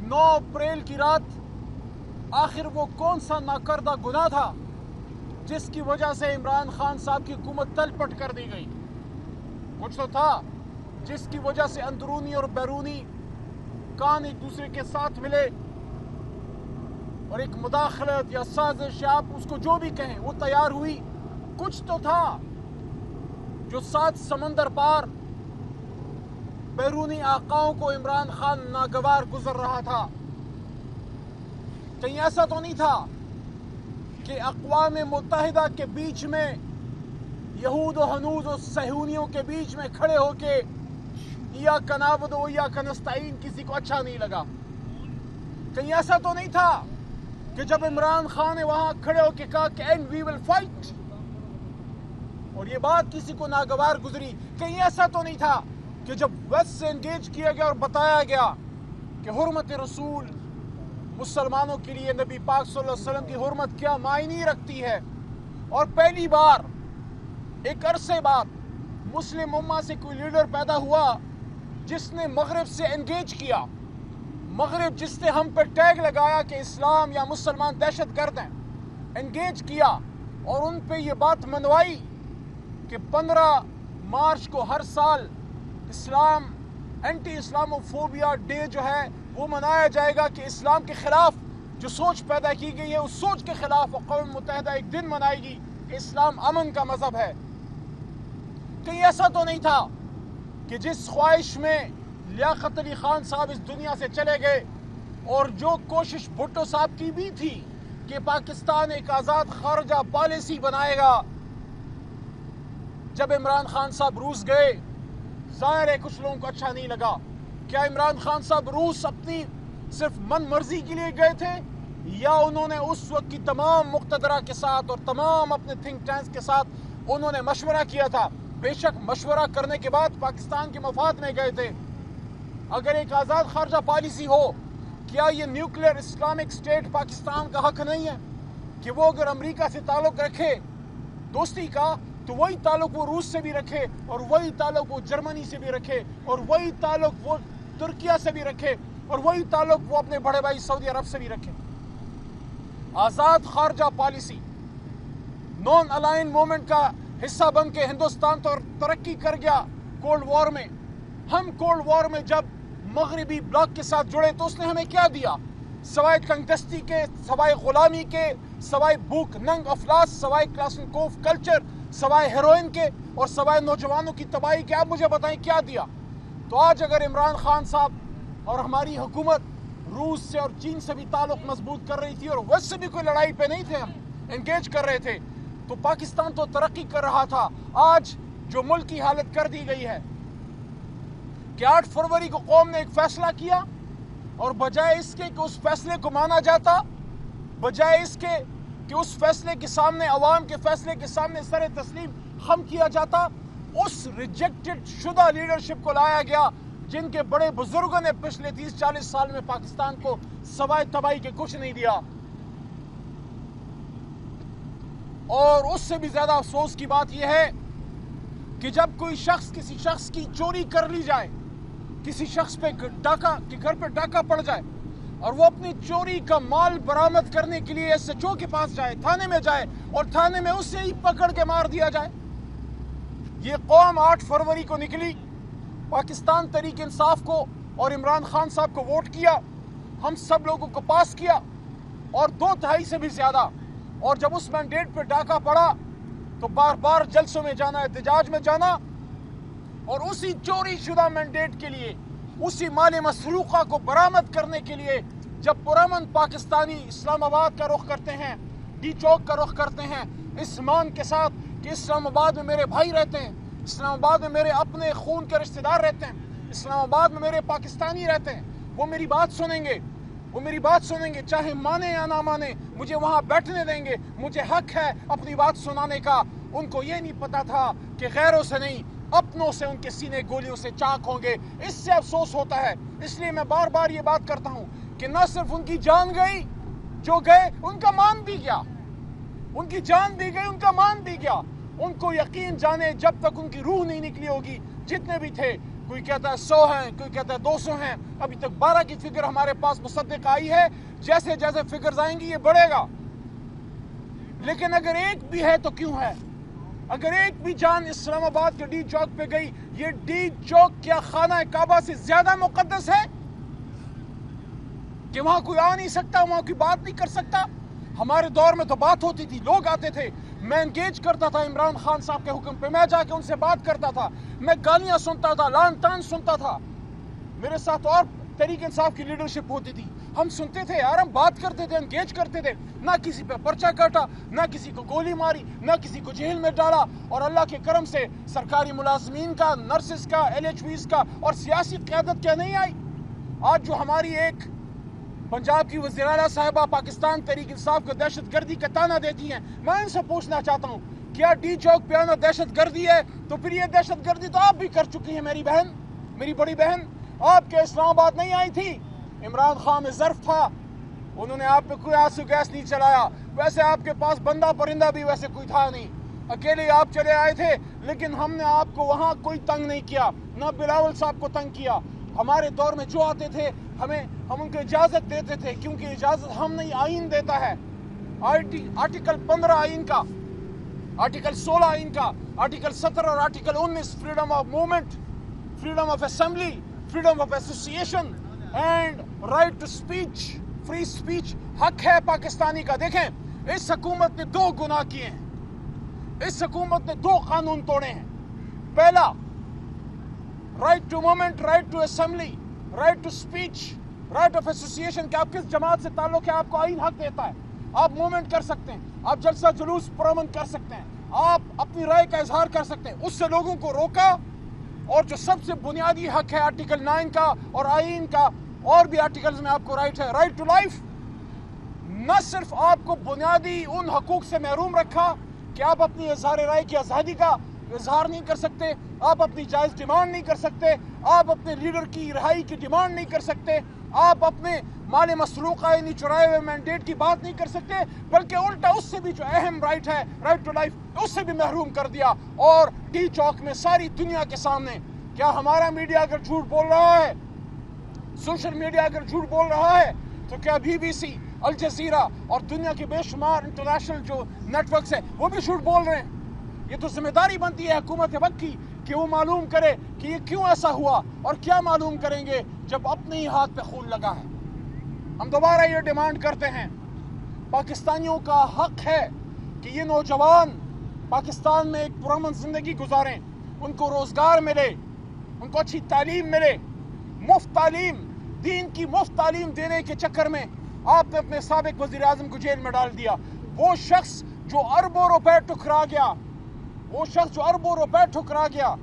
کہ 9 اپریل کی رات آخر وہ کون سا ناکردہ گناہ تھا جس کی وجہ سے عمران خان صاحب کی حکومت تل پٹ کر دی گئی؟ کچھ تو تھا جس کی وجہ سے اندرونی اور بیرونی کان ایک دوسرے کے ساتھ ملے اور ایک مداخلت یا سازش یا آپ اس کو جو بھی کہیں وہ تیار ہوئی. کچھ تو تھا جو 7 سمندر پار بیرونی آقاؤں کو عمران خان ناگوار گزر رہا تھا. کہیں ایسا تو نہیں تھا کہ اقوام متحدہ کے بیچ میں یہود و ہنود و صہیونیوں کے بیچ میں کھڑے ہو کے یا کنابد و یا کنستعین کسی کو اچھا نہیں لگا؟ کہیں ایسا تو نہیں تھا کہ جب عمران خان نے وہاں کھڑے ہو کے کہا کہ اینڈ وی ول فائٹ اور یہ بات کسی کو ناگوار گزری؟ کہیں ایسا تو نہیں تھا کہ جب ویسٹ سے انگیج کیا گیا اور بتایا گیا کہ حرمت رسول مسلمانوں کے لیے نبی پاک صلی اللہ علیہ وسلم کی حرمت کیا معنی رکھتی ہے، اور پہلی بار ایک عرصے بعد مسلم امہ سے کوئی لیڈر پیدا ہوا جس نے مغرب سے انگیج کیا، مغرب جس نے ہم پہ ٹیگ لگایا کہ اسلام یا مسلمان دہشت گرد ہیں، انگیج کیا اور ان پہ یہ بات منوائی کہ 15 مارچ کو ہر سال اسلام اینٹی اسلاموفوبیا ڈے جو ہے وہ منایا جائے گا کہ اسلام کے خلاف جو سوچ پیدا کی گئی ہے اس سوچ کے خلاف اقوام متحدہ ایک دن منائے گی کہ اسلام امن کا مذہب ہے. کہیں ایسا تو نہیں تھا کہ جس خواہش میں لیاقت علی خان صاحب اس دنیا سے چلے گئے اور جو کوشش بھٹو صاحب کی بھی تھی کہ پاکستان ایک آزاد خارجہ پالیسی بنائے گا، جب عمران خان صاحب روس گئے ظاہر ہے کچھ لوگوں کو اچھا نہیں لگا. کیا عمران خان صاحب روس اپنی صرف من مرضی کے لیے گئے تھے یا انہوں نے اس وقت کی تمام مقتدرہ کے ساتھ اور تمام اپنے تھنک ٹینکس کے ساتھ انہوں نے مشورہ کیا تھا؟ بے شک مشورہ کرنے کے بعد پاکستان کے مفاد میں گئے تھے. اگر ایک آزاد خارجہ پالیسی ہو، کیا یہ نیوکلیئر اسلامک اسٹیٹ پاکستان کا حق نہیں ہے کہ وہ اگر امریکہ سے تعلق رکھے دوستی کا تو وہی تعلق وہ روس سے بھی رکھے اور وہی تعلق وہ جرمنی سے بھی رکھے اور وہی تعلق وہ ترکیہ سے بھی رکھے اور وہی تعلق وہ اپنے بڑے بھائی سعودی عرب سے بھی رکھے؟ آزاد خارجہ پالیسی نان الائن مومنٹ کا حصہ بن کے ہندوستان تو ترقی کر گیا کولڈ وار میں. ہم کولڈ وار میں جب مغربی بلاک کے ساتھ جڑے تو اس نے ہمیں کیا دیا؟ سوائے کنگستی کے، سوائے غلامی کے، سوائے بھوک ننگ افلاس، سوائے کلاسنکوف کلچر، سوائے ہیروئن کے اور سوائے نوجوانوں کی تباہی کے آپ مجھے بتائیں کیا دیا؟ تو آج اگر عمران خان صاحب اور ہماری حکومت روس سے اور چین سے بھی تعلق مضبوط کر رہی تھی اور ویسے سے بھی کوئی لڑائی پہ نہیں تھے، ہم انگیج کر رہے تھے، تو پاکستان تو ترقی کر رہا تھا. آج جو ملک کی حالت کر دی گئی ہے کہ 8 فروری کو قوم نے ایک فیصلہ کیا اور بجائے اس کے کہ اس فیصلے کو مانا جاتا، بجائے اس کے کہ اس فیصلے کے سامنے، عوام کے فیصلے کے سامنے سر تسلیم خم کیا جاتا، اس ریجیکٹڈ شدہ لیڈرشپ کو لایا گیا جن کے بڑے بزرگوں نے پچھلے 30-40 سال میں پاکستان کو سوائے تباہی کے کچھ نہیں دیا. اور اس سے بھی زیادہ افسوس کی بات یہ ہے کہ جب کوئی شخص کسی شخص کی چوری کر لی جائے، کسی شخص پہ ڈاکہ کے گھر پہ ڈاکہ پڑ جائے اور وہ اپنی چوری کا مال برآمد کرنے کے لیے ایس ایچ او کے پاس جائے، تھانے میں جائے اور تھانے میں اسے ہی پکڑ کے مار دیا جائے. یہ قوم 8 فروری کو نکلی، پاکستان تحریک انصاف کو اور عمران خان صاحب کو ووٹ کیا، ہم سب لوگوں کو پاس کیا اور 2/3 سے بھی زیادہ، اور جب اس مینڈیٹ پہ ڈاکہ پڑا تو بار بار جلسوں میں جانا، احتجاج میں جانا، اور اسی چوری شدہ مینڈیٹ کے لیے، اسی مال مسروقہ کو برآمد کرنے کے لیے جب پرامن پاکستانی اسلام آباد کا رخ کرتے ہیں، ڈی چوک کا رخ کرتے ہیں، اس مان کے ساتھ کہ اسلام آباد میں میرے بھائی رہتے ہیں، اسلام آباد میں میرے اپنے خون کے رشتہ دار رہتے ہیں، اسلام آباد میں میرے پاکستانی رہتے ہیں، وہ میری بات سنیں گے، وہ میری بات سنیں گے، چاہے مانے یا نہ مانے، مجھے وہاں بیٹھنے دیں گے، مجھے حق ہے اپنی بات سنانے کا. ان کو یہ نہیں پتا تھا کہ غیروں سے نہیں، اپنوں سے ان کے سینے گولیوں سے چاک ہوں گے. اس سے افسوس ہوتا ہے. اس لیے میں بار بار یہ بات کرتا ہوں کہ نہ صرف ان کی جان گئی، جو گئے ان کا مان بھی گیا، ان کی جان بھی گئی، ان کا مان بھی گیا. ان کو یقین جانے جب تک ان کی روح نہیں نکلی ہوگی، جتنے بھی تھے کوئی کہتا ہے 100 ہیں، کوئی کہتا ہے 200 ہیں. ابھی تک 12 کی فگر ہمارے پاس مصدق آئی ہے. جیسے جیسے فگرز آئیں گی یہ بڑھے گا. لیکن اگر ایک بھی ہے تو کیوں ہے؟ اگر ایک بھی جان اسلام آباد کے ڈی چوک پہ گئی، یہ ڈی چوک کیا خانہ کعبہ سے زیادہ مقدس ہے کہ وہاں کوئی آ نہیں سکتا، وہاں کوئی بات نہیں کر سکتا؟ ہمارے دور میں تو بات ہوتی تھی، لوگ آتے تھے، میں انگیج کرتا تھا عمران خان صاحب کے حکم پہ، میں جا کے ان سے بات کرتا تھا، میں گالیاں سنتا تھا، لان تان سنتا تھا. میرے ساتھ اور تحریک انصاف کی لیڈرشپ ہوتی تھی، ہم سنتے تھے یار، ہم بات کرتے تھے، انگیج کرتے تھے. نہ کسی پہ پرچہ کاٹا، نہ کسی کو گولی ماری، نہ کسی کو جیل میں ڈالا. اور اللہ کے کرم سے سرکاری ملازمین کا، نرسز کا، LHVs کا اور سیاسی قیادت کیا نہیں آئی؟ آج جو ہماری ایک پنجاب کی وزیر اعلیٰ صاحبہ پاکستان تحریک انصاف کو دہشت گردی کا تانا دیتی ہیں، میں ان سے پوچھنا چاہتا ہوں کیا ڈی چوک پہ آنا دہشت گردی ہے؟ تو پھر یہ دہشت گردی تو آپ بھی کر چکی ہیں میری بہن، میری بڑی بہن. آپ کے اسلام آباد نہیں آئی تھی، عمران خان میں ظرف تھا، انہوں نے آپ پہ کوئی آنسو گیس نہیں چلایا. ویسے آپ کے پاس بندہ پرندہ بھی ویسے کوئی تھا نہیں، اکیلے آپ چلے آئے تھے. لیکن ہم نے آپ کو وہاں کوئی تنگ نہیں کیا، نہ بلاول صاحب کو تنگ کیا. ہمارے دور میں جو آتے تھے ہم ان کو اجازت دیتے تھے، کیونکہ اجازت ہم نہیں، آئین دیتا ہے. آرٹیکل 15 آئین کا، آرٹیکل 16 آئین کا، آرٹیکل 17 اور article 19 freedom of movement, freedom of assembly, freedom of association and right to speech, free speech حق ہے پاکستانی کا. دیکھیں اس حکومت نے 2 گناہ کیے ہیں، اس حکومت نے 2 قانون توڑے ہیں. پہلا right to movement, right to assembly, right to speech, right of association کہ آپ کس جماعت سے تعلق ہے، آپ کو آئین حق دیتا ہے. آپ موومنٹ کر سکتے ہیں، آپ جلسہ جلوس پرامن کر سکتے ہیں، آپ اپنی رائے کا اظہار کر سکتے ہیں. اس سے لوگوں کو روکا. اور جو سب سے بنیادی حق ہے آرٹیکل 9 کا اور آئین کا، اور بھی آرٹیکلز میں آپ کو رائٹ ہے، رائٹ ٹو لائف. نہ صرف آپ کو بنیادی ان حقوق سے محروم رکھا کہ آپ اپنی اظہار رائے کی آزادی کا اظہار نہیں کر سکتے، آپ اپنی جائز ڈیمانڈ نہیں کر سکتے، آپ اپنے لیڈر کی رہائی کی ڈیمانڈ نہیں کر سکتے، آپ اپنے مال مسروقہ یعنی چرائے ہوئے مینڈیٹ کی بات نہیں کر سکتے، بلکہ الٹا اس سے بھی جو اہم رائٹ ہے، رائٹ ٹو لائف، اس سے بھی محروم کر دیا. اور ڈی چوک میں ساری دنیا کے سامنے، کیا ہمارا میڈیا اگر جھوٹ بول رہا ہے، سوشل میڈیا اگر جھوٹ بول رہا ہے، تو کیا BBC، الجزیرہ اور دنیا کے بے شمار انٹرنیشنل جو نیٹ ورکس ہیں وہ بھی جھوٹ بول رہے ہیں؟ یہ تو ذمہ داری بنتی ہے حکومت وقت کی کہ وہ معلوم کرے کہ یہ کیوں ایسا ہوا. اور کیا معلوم کریں گے جب اپنے ہی ہاتھ پہ خون لگا ہے؟ ہم دوبارہ یہ ڈیمانڈ کرتے ہیں، پاکستانیوں کا حق ہے کہ یہ نوجوان پاکستان میں ایک پرامن زندگی گزاریں، ان کو روزگار ملے، ان کو اچھی تعلیم ملے. مفت تعلیم، دین کی مفت تعلیم دینے کے چکر میں آپ نے اپنے سابق وزیر اعظم کو جیل میں ڈال دیا. وہ شخص جو اربوں روپے ٹھکرا گیا، وہ شخص جو اربوں روپے ٹھکرا گیا،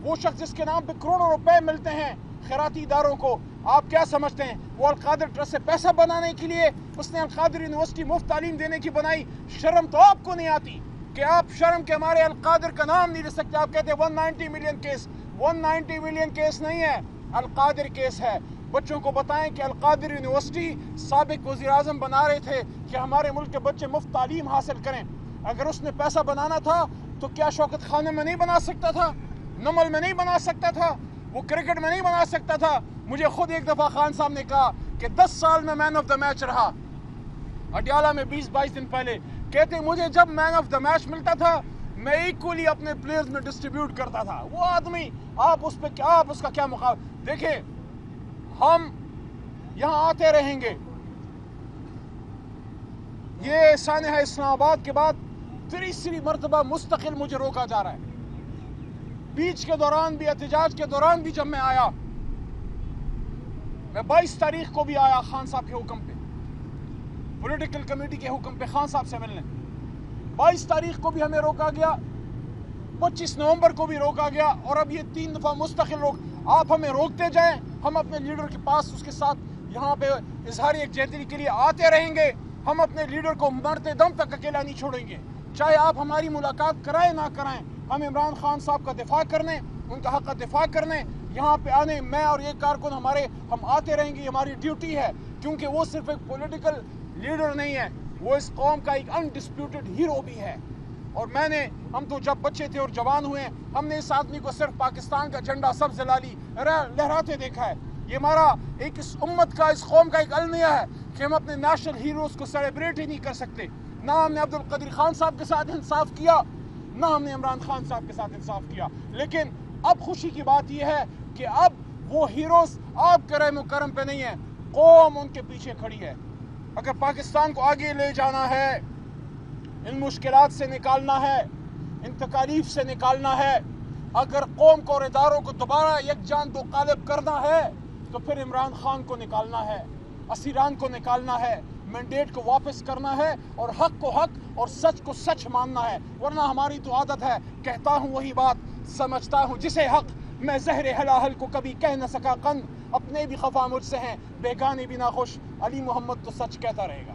وہ شخص جس کے نام پہ کروڑوں روپے ملتے ہیں خیراتی اداروں کو، آپ کیا سمجھتے ہیں وہ القادر ٹرسٹ سے پیسہ بنانے کے لیے اس نے القادر یونیورسٹی مفت تعلیم دینے کی بنائی؟ شرم تو آپ کو نہیں آتی کہ آپ شرم کے ہمارے القادر کا نام نہیں لے سکتے؟ آپ کہتے ہیں 190 ملین کیس. 190 ملین کیس نہیں ہے، القادر کیس ہے. بچوں کو بتائیں کہ القادر یونیورسٹی سابق وزیر اعظم بنا رہے تھے کہ ہمارے ملک کے بچے مفت تعلیم حاصل کریں. اگر اس نے پیسہ بنانا تھا تو کیا شوکت خانے میں نہیں بنا سکتا تھا؟ نمل میں نہیں بنا سکتا تھا؟ وہ کرکٹ میں نہیں بنا سکتا تھا؟ مجھے خود ایک دفعہ خان صاحب نے کہا کہ 10 سال میں مین آف دا میچ رہا، اڈیالہ میں 20-22 دن پہلے. کہتے مجھے جب مین آف دا میچ ملتا تھا میں ایکولی اپنے پلیئرز میں ڈسٹریبیوٹ کرتا تھا. وہ آدمی آپ اس کا کیا مقابلہ؟ دیکھیں ہم یہاں آتے رہیں گے. یہ سانحہ اسلام آباد کے بعد تیسری مرتبہ مستقل مجھے روکا جا رہا ہے. بیچ کے دوران بھی، احتجاج کے دوران بھی جب میں آیا، میں 22 تاریخ کو بھی آیا خان صاحب کے حکم پہ، پولیٹیکل کمیٹی کے حکم پہ خان صاحب سے ملنے. 22 تاریخ کو بھی ہمیں روکا گیا، 25 نومبر کو بھی روکا گیا، اور اب یہ 3 دفعہ مستقل آپ ہمیں روکتے جائیں. ہم اپنے لیڈر کے پاس اس کے ساتھ یہاں پہ اظہار یکجہتی کے لیے آتے رہیں گے. ہم اپنے لیڈر کو مرتے دم تک اکیلا نہیں چھوڑیں گے، چاہے آپ ہماری ملاقات کرائیں نہ کرائیں. ہم عمران خان صاحب کا دفاع کرنے، ان کا حق کا دفاع کرنے یہاں پہ آنے، میں اور یہ کارکن ہم آتے رہیں گے. ہماری ڈیوٹی ہے، کیونکہ وہ صرف ایک پولیٹیکل لیڈر نہیں ہے، وہ اس قوم کا ایک انڈسپیوٹڈ ہیرو بھی ہے. اور ہم تو جب بچے تھے اور جوان ہوئے ہم نے اس آدمی کو صرف پاکستان کا جھنڈا سبز لالی لہراتے دیکھا ہے. یہ ہمارا اس امت کا، اس قوم کا ایک المیہ ہے کہ ہم اپنے نیشنل ہیروز کو سیلیبریٹ ہی نہیں کر سکتے. نہ ہم نے عبدالقدیر خان صاحب کے ساتھ انصاف کیا، نہ ہم نے عمران خان صاحب کے ساتھ انصاف کیا. لیکن اب خوشی کی بات یہ ہے کہ اب وہ ہیروز آپ کے رحم و کرم پہ نہیں ہیں، قوم ان کے پیچھے کھڑی ہے. اگر پاکستان کو آگے لے جانا ہے، ان مشکلات سے نکالنا ہے، ان تکالیف سے نکالنا ہے، اگر قوم کو اور اداروں کو دوبارہ یکجان دو قالب کرنا ہے تو پھر عمران خان کو نکالنا ہے، اسیران کو نکالنا ہے، مینڈیٹ کو واپس کرنا ہے اور حق کو حق اور سچ کو سچ ماننا ہے. ورنہ ہماری تو عادت ہے، کہتا ہوں وہی بات، سمجھتا ہوں جسے حق، میں زہر ہلاہل کو کبھی کہہ نہ سکا قند. اپنے بھی خفا مجھ سے ہیں، بیگانے بھی ناخوش، علی محمد تو سچ کہتا رہے گا.